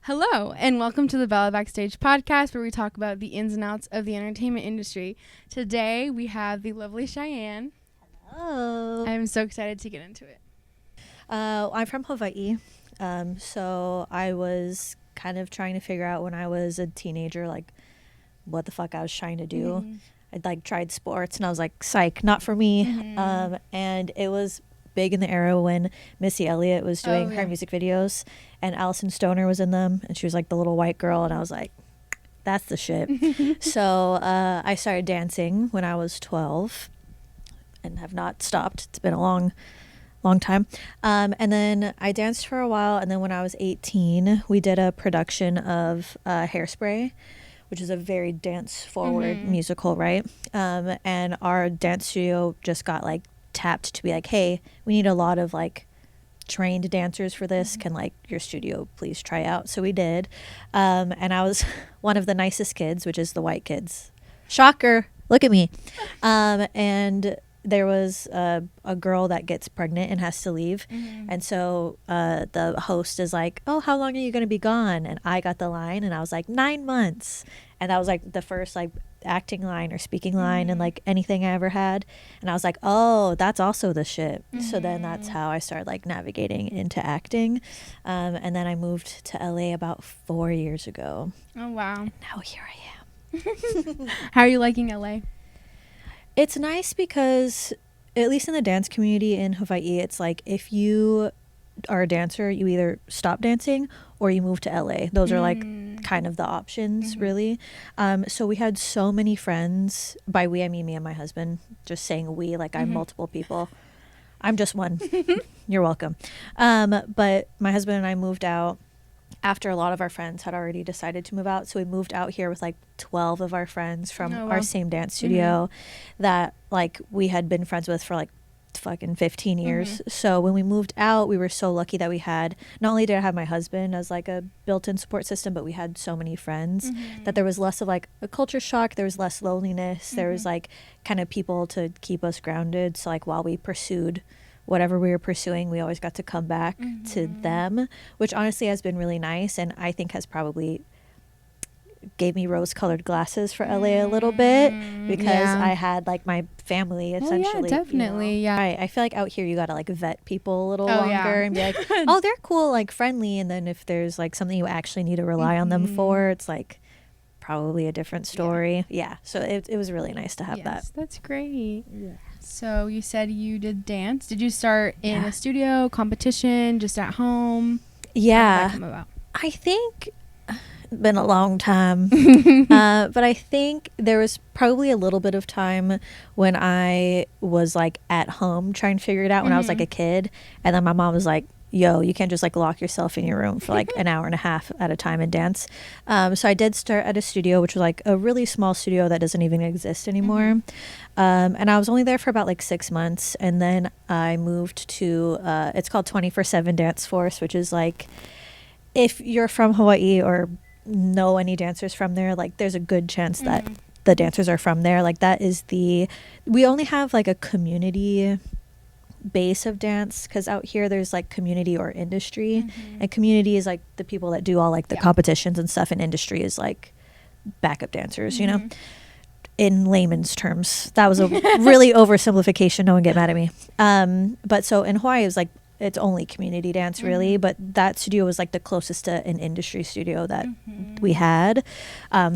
Hello, and welcome to the Bella Backstage podcast, where we talk about the ins and outs of the entertainment industry. Today, we have the lovely Cheyenne. Hello. I'm so excited to get into it. I'm from Hawaii, so I was kind of trying to figure out when I was a teenager, like, what the fuck I was trying to do. Mm-hmm. I'd, like, tried sports, and I was like, psych, not for me. Mm-hmm. And it was big in the era when Missy Elliott was doing her music videos, and Allison Stoner was in them, and she was, like, the little white girl, and I was like, that's the shit. So I started dancing when I was 12 and have not stopped. It's been a long time. And then I danced for a while, and then when I was 18, we did a production of Hairspray, which is a very dance forward musical, right? And our dance studio just got like tapped to be like, hey, we need a lot of like trained dancers for this. Can like your studio please try out? So we did. And I was one of the nicest kids, which is the white kids. Shocker. Look at me. And there was a girl that gets pregnant and has to leave. And so the host is like, oh, how long are you going to be gone? And I got the line, and I was like, 9 months. And that was like the first like acting line or speaking line and like anything I ever had. And I was like, oh, that's also the shit. So then that's how I started like navigating into acting. And then I moved to LA about 4 years ago. Oh, wow. And now here I am. How are you liking LA? It's nice because, at least in the dance community in Hawaii, it's like if you are a dancer, you either stop dancing or you move to LA. Those are like kind of the options, really. So we had so many friends. By we, I mean me and my husband. Just saying we, like I'm multiple people. I'm just one. You're welcome. But my husband and I moved out after a lot of our friends had already decided to move out. So we moved out here with like 12 of our friends from our same dance studio that like we had been friends with for like fucking 15 years. So when we moved out, we were so lucky that we had, not only did I have my husband as like a built-in support system, but we had so many friends that there was less of like a culture shock. There was less loneliness. There was like kind of people to keep us grounded. So like while we pursued whatever we were pursuing, we always got to come back to them, which honestly has been really nice, and I think has probably gave me rose-colored glasses for LA a little bit because I had like my family essentially. Yeah, definitely. You know? I feel like out here you gotta like vet people a little longer and be like, oh, they're cool, like friendly, and then if there's like something you actually need to rely on them for, it's like probably a different story. So it was really nice to have that. That's great. So you said you did dance. Did you start in a studio, competition, just at home? How did that come about? I think it's been a long time. But I think there was probably a little bit of time when I was like at home trying to figure it out when I was like a kid. And then my mom was like, yo, you can't just like lock yourself in your room for like an hour and a half at a time and dance. So I did start at a studio, which was like a really small studio that doesn't even exist anymore. And I was only there for about like 6 months. And then I moved to, it's called 24/7 Dance Force, which is like, if you're from Hawaii or know any dancers from there, like there's a good chance that the dancers are from there. Like that is we only have like a community base of dance, because out here there's like community or industry, and community is like the people that do all like the competitions and stuff, and industry is like backup dancers, you know, in layman's terms. That was a really oversimplification, no one get mad at me. But so in Hawaii it was like it's only community dance really, but that studio was like the closest to an industry studio that we had.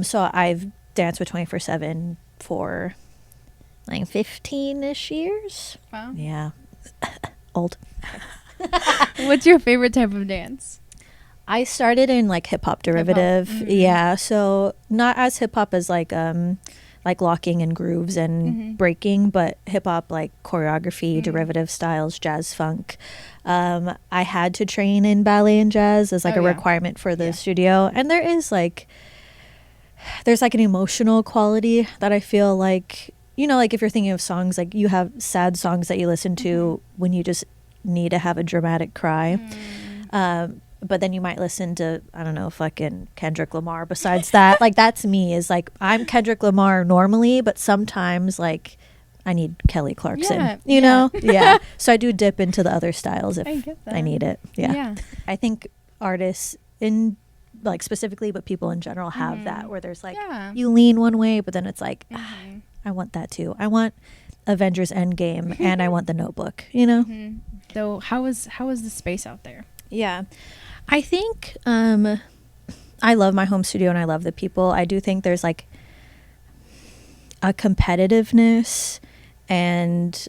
So I've danced with 24/7 for like 15-ish years. Wow. Yeah. Old. What's your favorite type of dance? I started in like hip hop derivative. Yeah. So not as hip hop as like locking and grooves and breaking, but hip hop like choreography, derivative styles, jazz funk. I had to train in ballet and jazz as like a requirement for the studio. And there's like an emotional quality that I feel like, you know, like if you're thinking of songs, like you have sad songs that you listen to when you just need to have a dramatic cry. But then you might listen to, I don't know, fucking Kendrick Lamar. Besides that, like that's me, is like I'm Kendrick Lamar normally, but sometimes like I need Kelly Clarkson, you know? Yeah. So I do dip into the other styles if I need it. Yeah. I think artists in like specifically, but people in general have that where there's like you lean one way, but then it's like I want that too. I want Avengers Endgame and I want The Notebook, you know. So how is the space out there? Yeah, I think I love my home studio and I love the people. I do think there's like a competitiveness and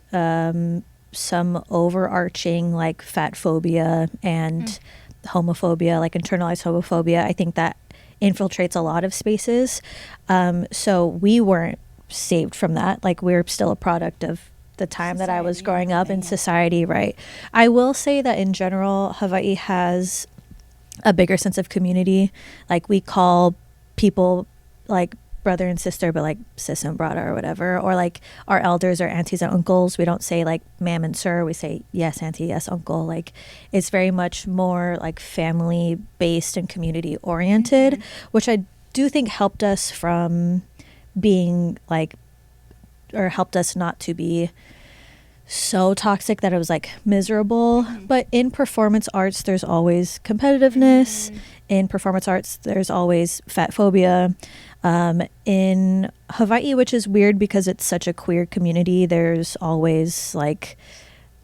some overarching like fat phobia and homophobia, like internalized homophobia. I think that infiltrates a lot of spaces. So we weren't saved from that. Like we're still a product of the time society that I was growing up in society, right? I will say that in general, Hawaii has a bigger sense of community. Like we call people like brother and sister, but like sis and brother or whatever, or like our elders or aunties and uncles. We don't say like ma'am and sir, we say yes auntie, yes uncle. Like it's very much more like family based and community oriented, which I do think helped us from being like, or helped us not to be so toxic that it was like miserable. But in performance arts there's always competitiveness. In performance arts there's always fat phobia. In Hawaii, which is weird because it's such a queer community, there's always like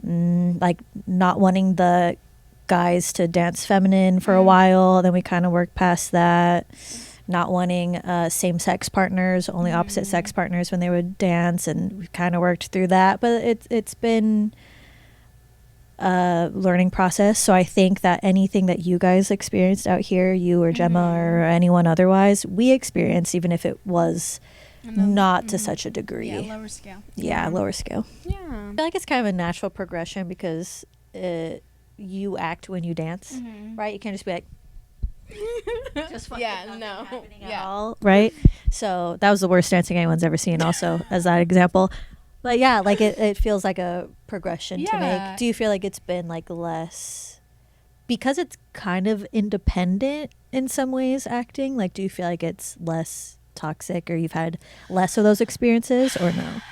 not wanting the guys to dance feminine for a while, then we kind of work past that. Not wanting same-sex partners, only opposite-sex partners when they would dance, and we kind of worked through that. But it's been a learning process. So I think that anything that you guys experienced out here, you or Gemma or anyone otherwise, we experienced, even if it was not to such a degree. Yeah, lower scale. Yeah, lower scale. Yeah. I feel like it's kind of a natural progression because you act when you dance, right? You can't just be like, just at all, right? So that was the worst dancing anyone's ever seen, also as that example. But yeah, like it feels like a progression to make. Do you feel like it's been like less because it's kind of independent in some ways, acting? Like, do you feel like it's less toxic, or you've had less of those experiences, or no?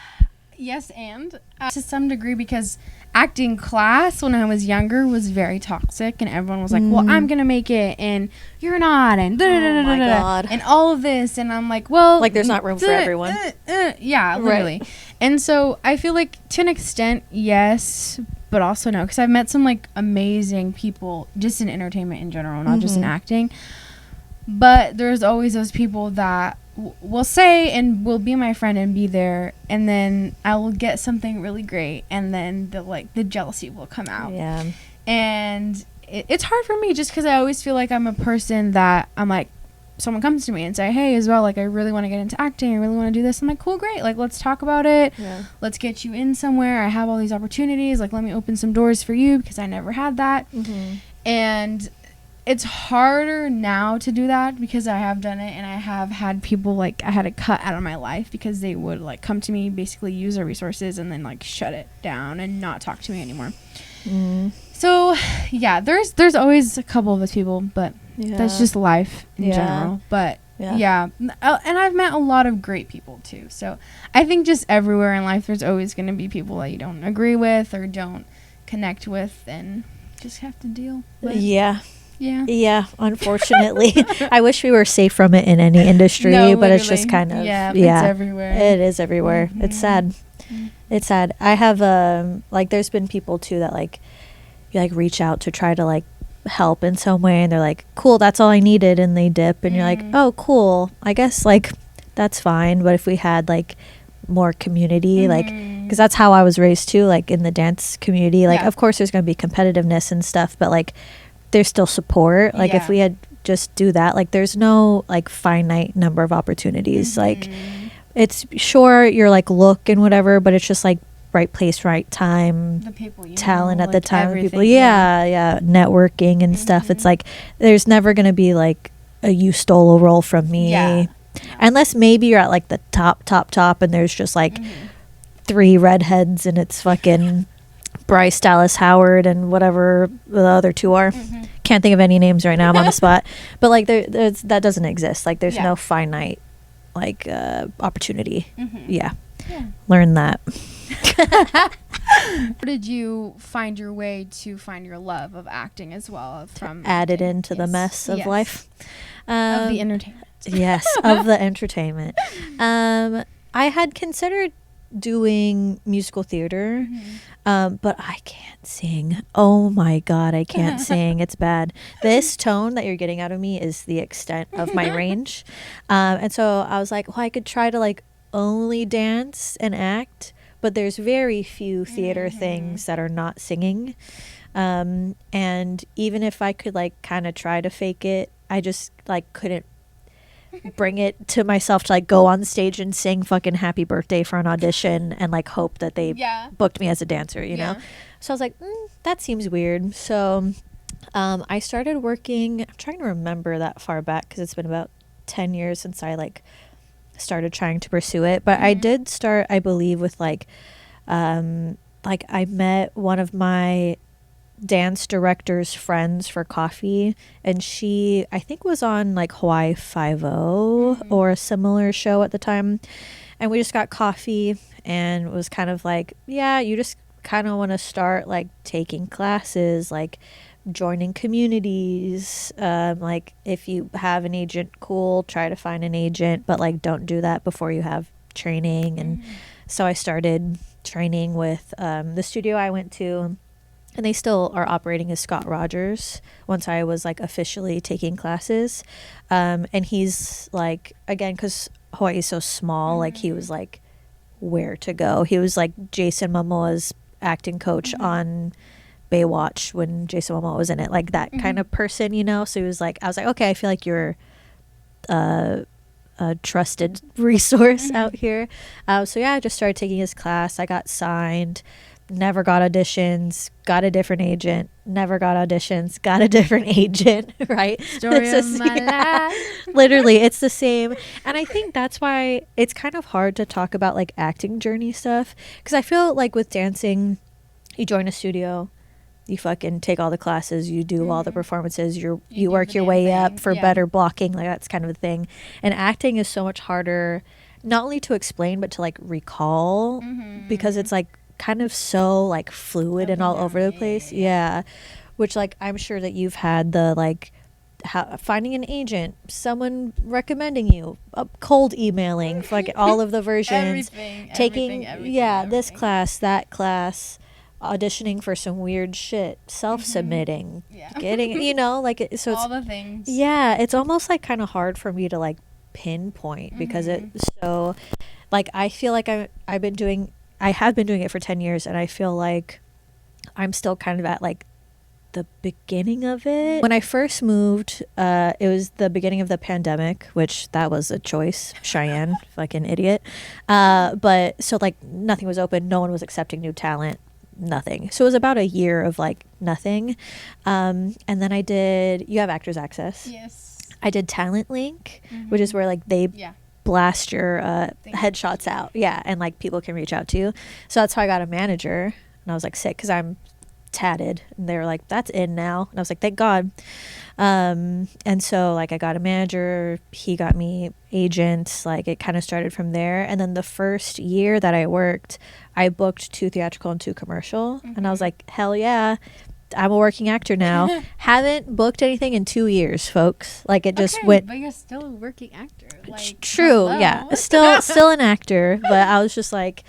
Yes, and to some degree, because acting class when I was younger was very toxic, and everyone was like, well, I'm gonna make it and you're not, and God, and all of this, and I'm like, well, like there's not room for everyone. Yeah, literally. Right. And so I feel like to an extent yes, but also no, because I've met some like amazing people just in entertainment in general, not just in acting. But there's always those people that will say and will be my friend and be there, and then I will get something really great, and then the jealousy will come out. Yeah. And it's hard for me just because I always feel like I'm a person that I'm like, someone comes to me and say, hey, Isabel, like I really want to get into acting, I really want to do this. I'm like, cool, great, like let's talk about it. Yeah. Let's get you in somewhere. I have all these opportunities, like let me open some doors for you, because I never had that. And it's harder now to do that because I have done it, and I have had people like I had to cut out of my life because they would like come to me, basically use their resources, and then like shut it down and not talk to me anymore. So yeah, there's always a couple of those people, but that's just life in general. But yeah, and I've met a lot of great people too. So I think just everywhere in life there's always going to be people that you don't agree with or don't connect with, and just have to deal with. Yeah, unfortunately. I wish we were safe from it in any industry, but it's just kind of it's everywhere. It is everywhere. It's sad. It's sad. I have like there's been people too that like you like reach out to try to like help in some way, and they're like, cool, that's all I needed, and they dip, and you're like, oh cool, I guess like that's fine. But if we had like more community, like because that's how I was raised too, like in the dance community, like of course there's gonna be competitiveness and stuff, but like there's still support. Like if we had just do that, like there's no like finite number of opportunities. Like it's sure you're like look and whatever, but it's just like right place, right time, the people talent at the time, people networking and stuff. It's like there's never gonna be like a you stole a role from me, unless maybe you're at like the top and there's just like 3 redheads and it's fucking Bryce Dallas Howard and whatever the other 2 are. Can't think of any names right now. I'm on the spot. But like that doesn't exist. Like there's no finite like opportunity. learn that. How did you find your way to find your love of acting as well? From Add it into the mess of life. Of the entertainment. Yes, of the entertainment. I had considered doing musical theater, but I can't sing. Oh my God, I can't sing. It's bad. This tone that you're getting out of me is the extent of my range. And so I was like, well, I could try to like only dance and act, but there's very few theater things that are not singing. And even if I could like kind of try to fake it, I just like couldn't bring it to myself to like go on stage and sing fucking happy birthday for an audition and like hope that they booked me as a dancer, you know? So I was like, that seems weird. So I started working, I'm trying to remember that far back because it's been about 10 years since I like started trying to pursue it. But I did start, I believe, with like I met one of my dance director's friends for coffee, and she I think was on like Hawaii 5-0 or a similar show at the time, and we just got coffee and it was kind of like, yeah, you just kind of want to start like taking classes, like joining communities, like if you have an agent, cool, try to find an agent, but like don't do that before you have training. And so I started training with the studio I went to, and they still are operating as Scott Rogers once I was like officially taking classes. And he's like, again, because Hawaii is so small, like he was like where to go. He was like Jason Momoa's acting coach on Baywatch when Jason Momoa was in it, like that kind of person, you know? So he was like, I was like, okay, I feel like you're a trusted resource out here. So yeah, I just started taking his class. I got signed. Never got auditions, got a different agent, never got auditions, got a different agent, right? Story of my life. Literally, it's the same. And I think that's why it's kind of hard to talk about like acting journey stuff, because I feel like with dancing, you join a studio, you fucking take all the classes, you do all the performances, you work your way up for better blocking, like that's kind of the thing. And acting is so much harder, not only to explain, but to like recall, because it's like kind of so like fluid and all over the place. Yeah. Which like I'm sure that you've had the like finding an agent, someone recommending you, cold emailing, like all of the versions, taking this class, that class, auditioning for some weird shit, self-submitting, getting, you know, like so it's all the things. Yeah, it's almost like kind of hard for me to like pinpoint because it's so like I feel like I have been doing it for 10 years, and I feel like I'm still kind of at like the beginning of it. When I first moved, it was the beginning of the pandemic, which that was a choice. Cheyenne, fucking idiot. But so like nothing was open. No one was accepting new talent. Nothing. So it was about a year of like nothing. And then you have Actors Access. Yes. I did Talent Link, which is where like they blast your headshots out, and like people can reach out to you. So that's how I got a manager, and I was like sick because I'm tatted, and they were like, that's in now, and I was like, thank God. And so like I got a manager, he got me agents, like it kind of started from there. And then the first year that I worked, I booked 2 theatrical and 2 commercial, and I was like, hell yeah, I'm a working actor now. Haven't booked anything in 2 years, folks. Like it just went. But you're still a working actor. Like, true, hello. yeah. Still an actor, but I was just like,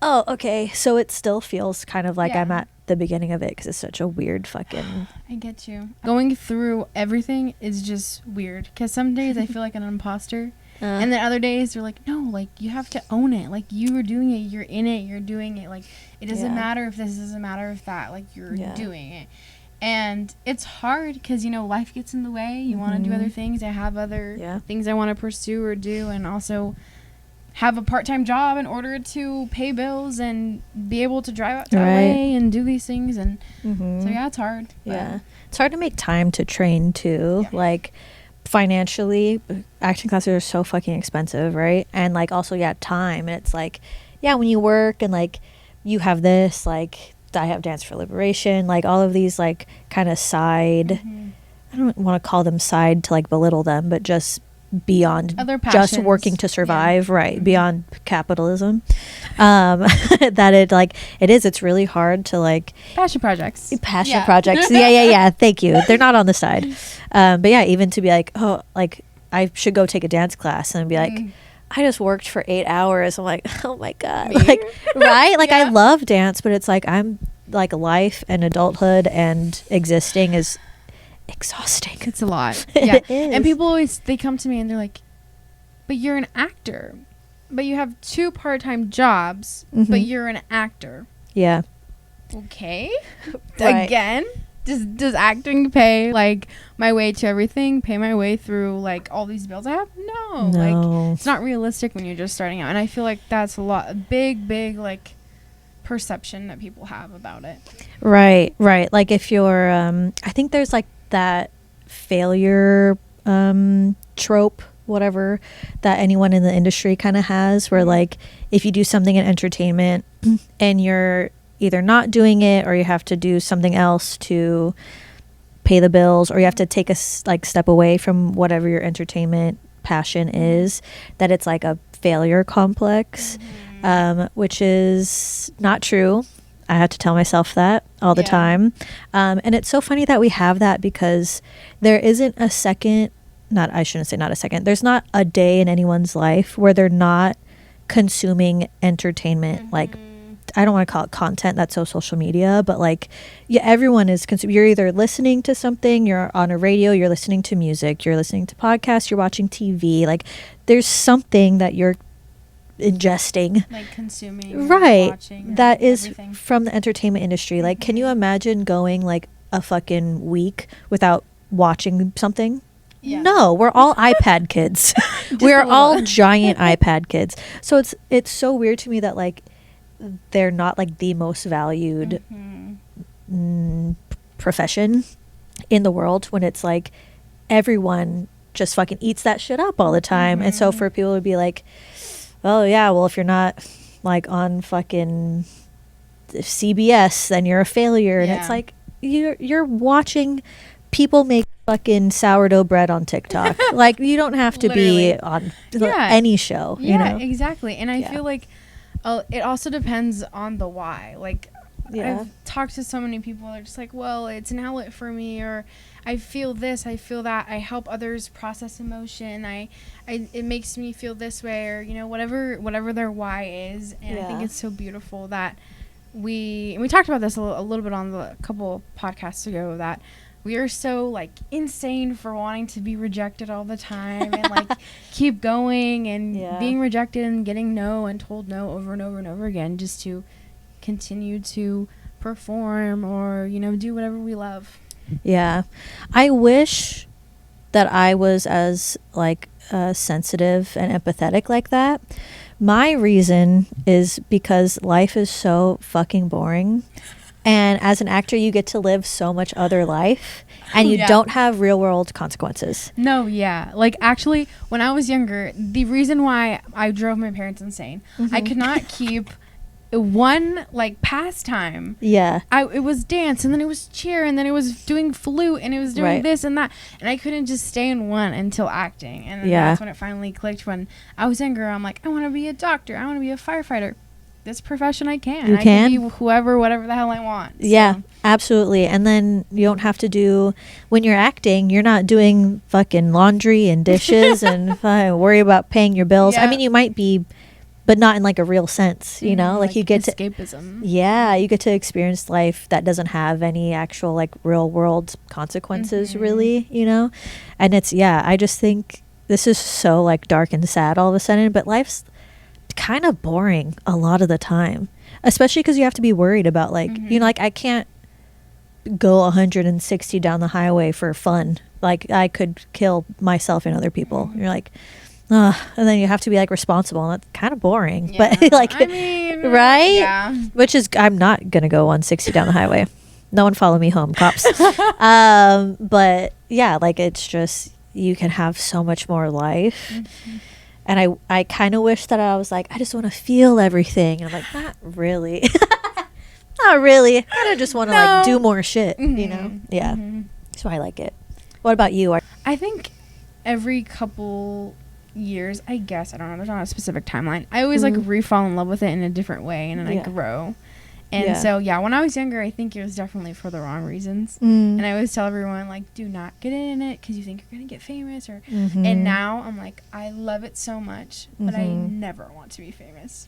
oh, okay. So it still feels kind of like I'm at the beginning of it because it's such a weird fucking. I get you. Going through everything is just weird because some days I feel like an imposter. And then other days they're like, no, like you have to own it. Like you are doing it, you're in it, you're doing it. Like it doesn't matter if this, doesn't matter if that. Like you're doing it. And it's hard because, you know, life gets in the way. You want to do other things. I have other things I want to pursue or do, and also have a part-time job in order to pay bills and be able to drive out to LA and do these things. And so it's hard. Yeah, it's hard to make time to train too. Like financially, acting classes are so fucking expensive, right? And like also time, and it's like when you work and like you have this, like I have Dance for Liberation, like all of these like kind of side I don't want to call them side to like belittle them, but just beyond other just passions. working to survive, Yeah. right? Beyond capitalism. That it's really hard to like Passion projects. projects. Yeah. Thank you. They're not on the side. But yeah, even to be like, oh, like I should go take a dance class and be like, I just worked for 8 hours. I'm like, oh my God. Me? Like, right? Like Yeah. I love dance, but it's like I'm like life and adulthood and existing is exhausting. It's a lot. Yeah. It is. And people always, they come to me and they're like, but you're an actor. But you have 2 part-time jobs, but you're an actor. Yeah. Okay. Right. Again, does acting pay like my way to everything? Pay my way through like all these bills I have? No. Like it's not realistic when you're just starting out. And I feel like that's a big like perception that people have about it. Right. Like if you're, I think there's like that failure trope, whatever, that anyone in the industry kind of has, where like if you do something in entertainment and you're either not doing it or you have to do something else to pay the bills, or you have to take a step away from whatever your entertainment passion is, that it's like a failure complex, which is not true. I have to tell myself that all the time. And it's so funny that we have that, because there isn't a second, I shouldn't say not a second, there's not a day in anyone's life where they're not consuming entertainment. Like, I don't want to call it content, that's so social media, but like, yeah, everyone is you're either listening to something, you're on a radio, you're listening to music, you're listening to podcasts, you're watching TV. Like, there's something that you're ingesting, like consuming, right, watching, that is everything from the entertainment industry. Like, can you imagine going like a fucking week without watching something? Yeah. No, we're all iPad kids. We're all giant iPad kids. So it's so weird to me that like they're not like the most valued profession in the world, when it's like everyone just fucking eats that shit up all the time. And so for people to be like, oh yeah, well, if you're not like on fucking CBS, then you're a failure. And it's like you're watching people make fucking sourdough bread on TikTok. Like, you don't have to be on any show. Yeah, you know? Exactly. And I feel like it also depends on the why. Like, I've talked to so many people, they're just like, well, it's an outlet for me, or I feel this, I feel that, I help others process emotion, it makes me feel this way, or, you know, whatever their why is. And I think it's so beautiful that we talked about this a little bit on a couple podcasts ago, that we are so like insane for wanting to be rejected all the time and like keep going and being rejected and getting no and told no over and over and over again, just to continue to perform or, you know, do whatever we love. Yeah. I wish that I was as like sensitive and empathetic like that. My reason is because life is so fucking boring. And as an actor, you get to live so much other life, and you don't have real world consequences. No, yeah. Like, actually, when I was younger, the reason why I drove my parents insane, I could not keep one like pastime. Yeah. It was dance, and then it was cheer, and then it was doing flute, and it was doing this and that, and I couldn't just stay in one until acting. And then that's when it finally clicked. When I was younger, I'm like, I want to be a doctor, I want to be a firefighter. This profession I can be whoever, whatever the hell I want. Yeah, absolutely. And then you don't have to do, when you're acting, you're not doing fucking laundry and dishes and worry about paying your bills. I mean, you might be, but not in like a real sense, you know, like you get escapism. You get to experience life that doesn't have any actual like real world consequences, really, you know. And it's I just think this is so like dark and sad all of a sudden, but life's kind of boring a lot of the time, especially because you have to be worried about like you know, like I can't go 160 down the highway for fun. Like, I could kill myself and other people. You're like, and then you have to be like responsible, and that's kind of boring. But like, I mean, right? Yeah. Which is, I'm not gonna go 160 down the highway. No one follow me home, cops. But yeah, like, it's just, you can have so much more life. And I kind of wish that I was like, I just want to feel everything. And I'm like, not really. Not really. I just want to like do more shit, you know? Yeah. That's why I like it. What about you? I think every couple years, I guess, I don't know, there's not a specific timeline, I always like re-fall in love with it in a different way, and then I grow. And so when I was younger, I think it was definitely for the wrong reasons. And I always tell everyone, like, do not get in it because you think you're gonna get famous, or and now I'm like, I love it so much, but I never want to be famous.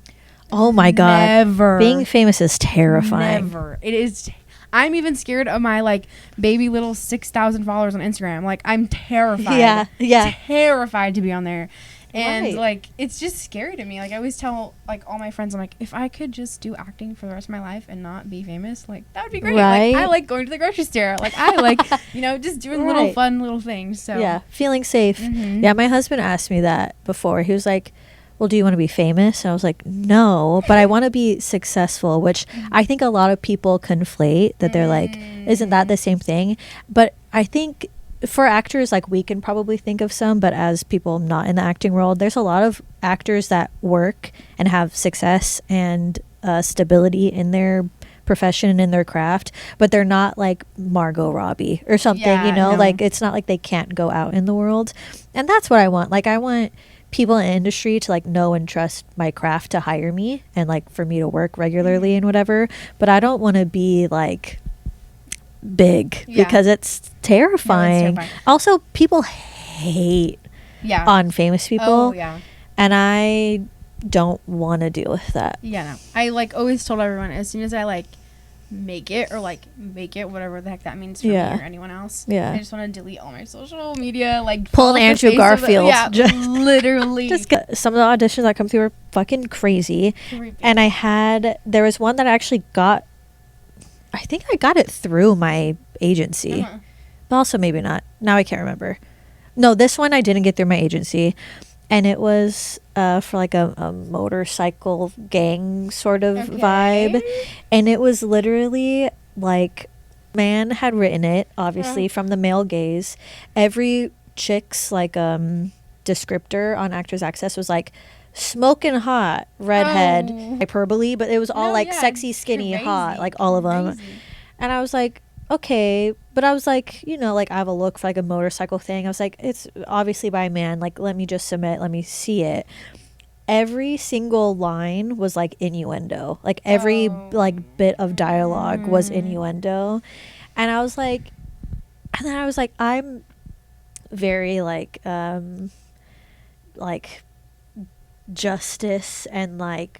Oh my god, never. Being famous is terrifying. Never. It is. I'm even scared of my like baby little 6,000 followers on Instagram. Like, I'm terrified. Terrified to be on there. And like, it's just scary to me. Like, I always tell like all my friends, I'm like, if I could just do acting for the rest of my life and not be famous, like, that would be great. Like, I like going to the grocery store. Like, I like, just doing little fun little things. So feeling safe. Yeah, my husband asked me that before. He was like, well, do you want to be famous? And I was like, no, but I want to be successful, which I think a lot of people conflate, that they're like, isn't that the same thing? But I think for actors, like, we can probably think of some, but as people not in the acting world, there's a lot of actors that work and have success and stability in their profession and in their craft, but they're not like Margot Robbie or something, like, it's not like they can't go out in the world. And that's what I want. Like, I want people in the industry to like know and trust my craft to hire me and like for me to work regularly and whatever, but I don't want to be like big because it's terrifying. Also, people hate on famous people, and I don't want to deal with that. I like always told everyone, as soon as I like make it, or like make it, whatever the heck that means for me or anyone else, I just want to delete all my social media, like pull an Andrew Garfield. Literally. Just some of the auditions that come through were fucking crazy. And there was one that I actually got, I think I got it through my agency, but also maybe not. Now I can't remember. No, this one I didn't get through my agency, and it was for like a motorcycle gang sort of vibe, and it was literally like, man had written it, obviously from the male gaze. Every chick's like descriptor on Actors Access was like smoking hot, redhead, hyperbole, but it was all sexy, skinny, hot, like all of them. And I was like, okay, but I was like, like, I have a look for like a motorcycle thing. I was like, it's obviously by a man, like, let me just submit, let me see it. Every single line was like innuendo, like every like bit of dialogue was innuendo. And I was like, I'm very like justice and like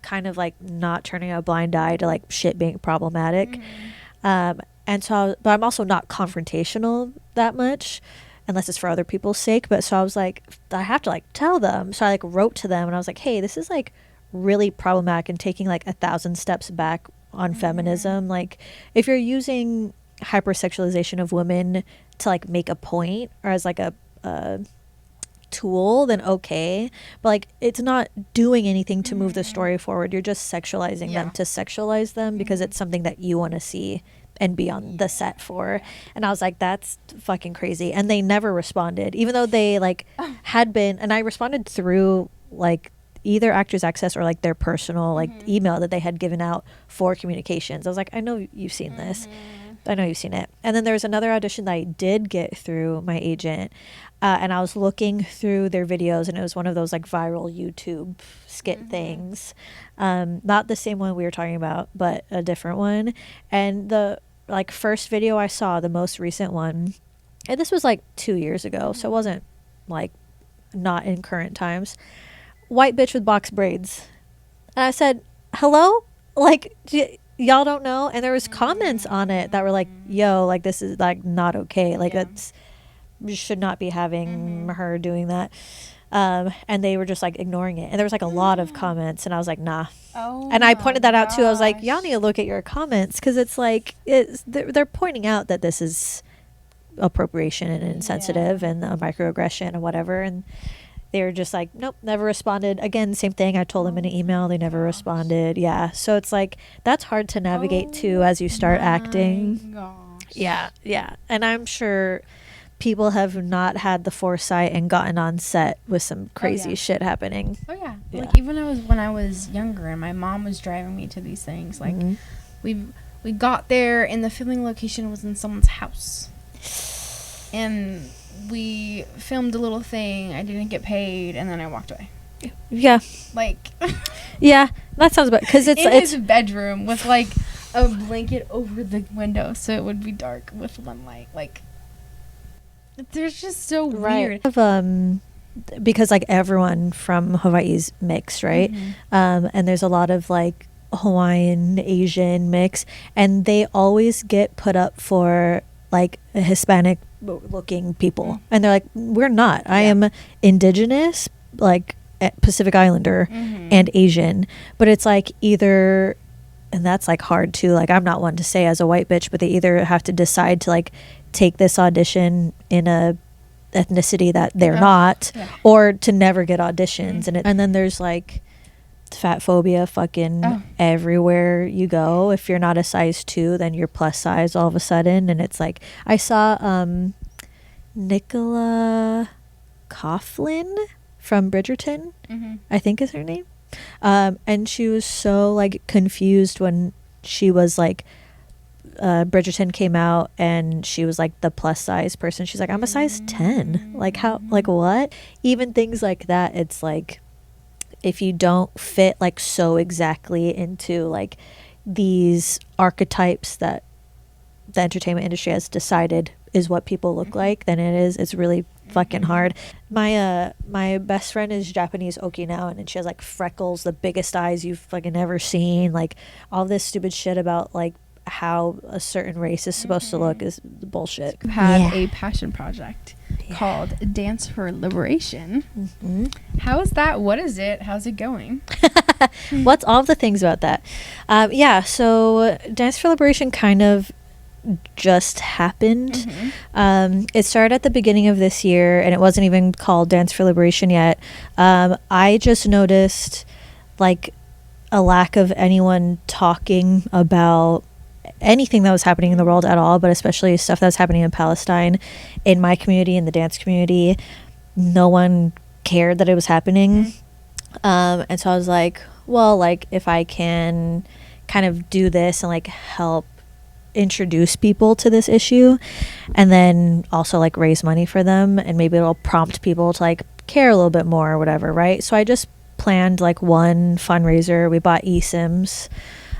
kind of like not turning a blind eye to like shit being problematic. And so, but I'm also not confrontational that much, unless it's for other people's sake. But so I was like, I have to like tell them. So I like wrote to them and I was like, hey, this is like really problematic and taking like 1,000 steps back on feminism. Like, if you're using hypersexualization of women to like make a point or as like a tool, then okay, but like, it's not doing anything to move the story forward. You're just sexualizing them to sexualize them because it's something that you want to see and be on the set for. And I was like, that's fucking crazy. And they never responded, even though they like had been, and I responded through like either Actors Access or like their personal like email that they had given out for communications. I was like, I know you've seen this. I know you've seen it. And then there was another audition that I did get through my agent, and I was looking through their videos, and it was one of those like viral YouTube skit things, not the same one we were talking about, but a different one. And the like first video I saw, the most recent one, and this was like 2 years ago, so it wasn't like not in current times. White bitch with box braids, and I said, hello, like, y'all don't know? And there was comments on it that were like, yo, like, this is like not okay, like that's, you should not be having her doing that. And they were just like ignoring it, and there was like a lot of comments, and I was like, nah. And I pointed that out too. I was like, y'all need to look at your comments, because it's like they're pointing out that this is appropriation and insensitive and a microaggression and whatever, and they were just like, nope, never responded. Again, same thing. I told them in an email, they never responded. Yeah, so it's like, that's hard to navigate too as you start acting. Yeah, and I'm sure people have not had the foresight and gotten on set with some crazy shit happening. Like, even when I was younger and my mom was driving me to these things, like, we got there and the filming location was in someone's house, and we filmed a little thing, I didn't get paid, and then I walked away. Yeah. Like, yeah, that sounds about, because it's in his bedroom with like a blanket over the window so it would be dark with one light. Like, they're just so weird. Because like everyone from Hawaii's mixed, right? And there's a lot of like Hawaiian, Asian mix, and they always get put up for like a Hispanic looking people, and they're like, we're not. I am indigenous, like Pacific Islander, and Asian. But it's like either, and that's like hard too, like I'm not one to say as a white bitch, but they either have to decide to like take this audition in a ethnicity that they're not, or to never get auditions. And then there's like fat phobia fucking everywhere you go. If you're not a size 2, then you're plus size all of a sudden. And it's like, I saw Nicola Coughlin from Bridgerton, I think is her name, and she was so like confused when she was like Bridgerton came out and she was like the plus size person. She's like, I'm a size 10. Like, how, like what? Even things like that, it's like, if you don't fit like so exactly into like these archetypes that the entertainment industry has decided is what people look like, then it's really fucking hard. My best friend is Japanese Okinawan, and she has like freckles, the biggest eyes you've fucking ever seen, like all this stupid shit about like how a certain race is supposed to look is bullshit. You have a passion project called Dance for Liberation. How is that? What is it? How's it going? What's all the things about that? So Dance for Liberation kind of just happened. It started at the beginning of this year, and it wasn't even called Dance for Liberation yet. I just noticed like a lack of anyone talking about anything that was happening in the world at all, but especially stuff that was happening in Palestine, in my community, in the dance community. No one cared that it was happening. And so I was like, well, like if I can kind of do this and like help introduce people to this issue, and then also like raise money for them, and maybe it'll prompt people to like care a little bit more or whatever, right? So I just planned like one fundraiser. We bought eSIMs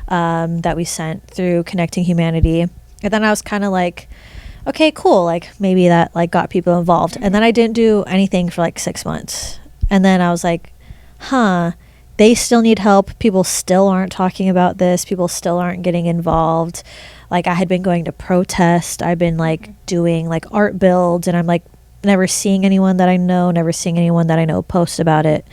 that we sent through Connecting Humanity, and then I was kind of like, okay, cool, like maybe that like got people involved. And then I didn't do anything for like 6 months, and then I was like, they still need help. People still aren't talking about this. People still aren't getting involved. Like I had been going to protest, I've been like doing like art builds, and I'm like never seeing anyone that I know post about it.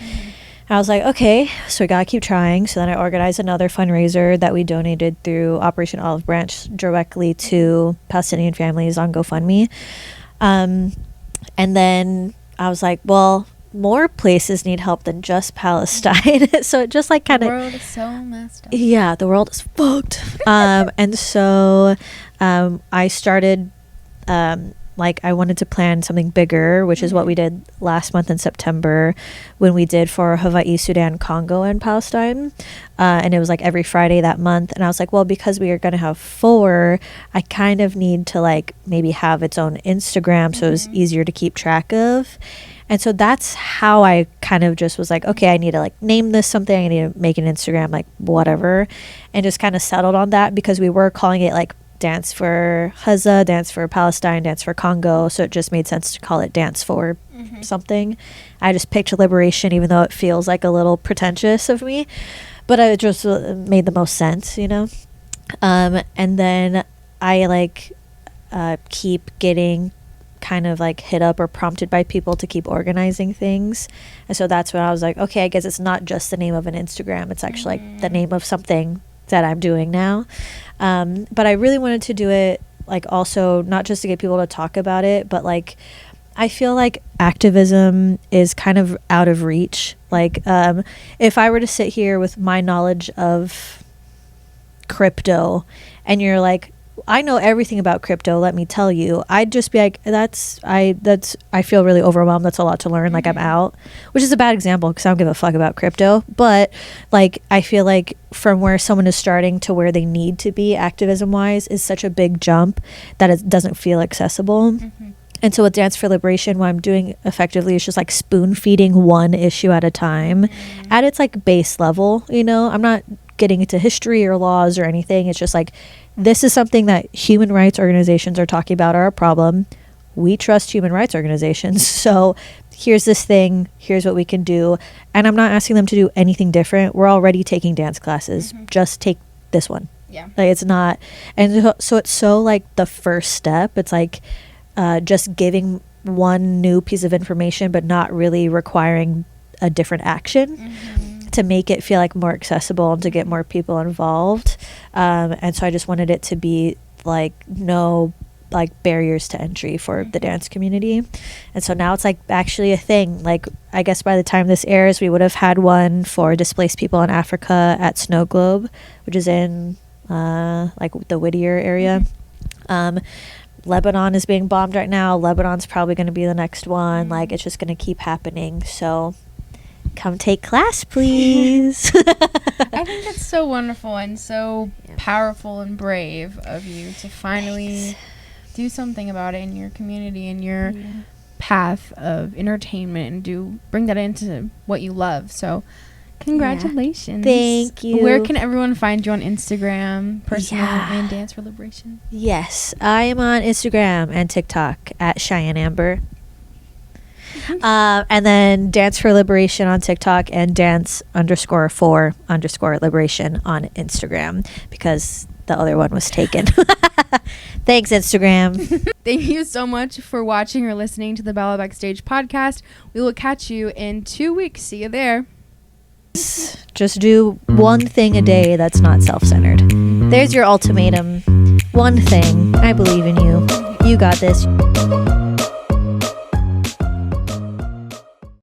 I was like, okay, so we gotta keep trying. So then I organized another fundraiser that we donated through Operation Olive Branch directly to Palestinian families on GoFundMe. And then I was like, well, more places need help than just Palestine. So it just like kind of, the world is so messed up. Yeah, the world is fucked. And so I started like I wanted to plan something bigger, which is what we did last month in September when we did for Hawaii, Sudan, Congo, and Palestine. And it was like every Friday that month. And I was like, well, because we are going to have 4, I kind of need to like maybe have its own Instagram so it was easier to keep track of. And so that's how I kind of just was like, okay, I need to like name this something. I need to make an Instagram, like whatever. And just kind of settled on that because we were calling it like Dance for Gaza, Dance for Palestine, Dance for Congo. So it just made sense to call it Dance for something. I just picked Liberation, even though it feels like a little pretentious of me. But it just made the most sense, you know? And then I like keep getting kind of like hit up or prompted by people to keep organizing things. And so that's when I was like, okay, I guess it's not just the name of an Instagram. It's actually like the name of something that I'm doing now. But I really wanted to do it like also not just to get people to talk about it, but like I feel like activism is kind of out of reach. Like if I were to sit here with my knowledge of crypto and you're like, I know everything about crypto, let me tell you, I'd just be like, I feel really overwhelmed. That's a lot to learn. Like I'm out, which is a bad example because I don't give a fuck about crypto. But like, I feel like from where someone is starting to where they need to be activism wise is such a big jump that it doesn't feel accessible. And so with Dance for Liberation, what I'm doing effectively is just like spoon feeding one issue at a time at its like base level. You know, I'm not getting into history or laws or anything. It's just like, this is something that human rights organizations are talking about are a problem. We trust human rights organizations. So here's this thing. Here's what we can do. And I'm not asking them to do anything different. We're already taking dance classes. Just take this one. Yeah. Like it's not. And so it's so like the first step. It's like, just giving one new piece of information, but not really requiring a different action to make it feel like more accessible and to get more people involved. And so I just wanted it to be like no like barriers to entry for the dance community. And so now it's like actually a thing. Like I guess by the time this airs, we would have had one for displaced people in Africa at Snow Globe, which is in like the Whittier area. Lebanon is being bombed right now. Lebanon's probably going to be the next one. Like, it's just going to keep happening. So, come take class, please. I think it's so wonderful and so powerful and brave of you to finally do something about it in your community and your path of entertainment and bring that into what you love. So, congratulations. Thank you. Where can everyone find you on Instagram, personal and Dance for Liberation? Yes, I am on Instagram and TikTok at Cheyenne Amber. And then Dance for Liberation on TikTok and dance_for_liberation on Instagram because the other one was taken. Thanks, Instagram. Thank you so much for watching or listening to the Bella Backstage podcast. We will catch you in 2 weeks. See you there. Just do one thing a day that's not self-centered. There's your ultimatum. One thing. I believe in you. You got this.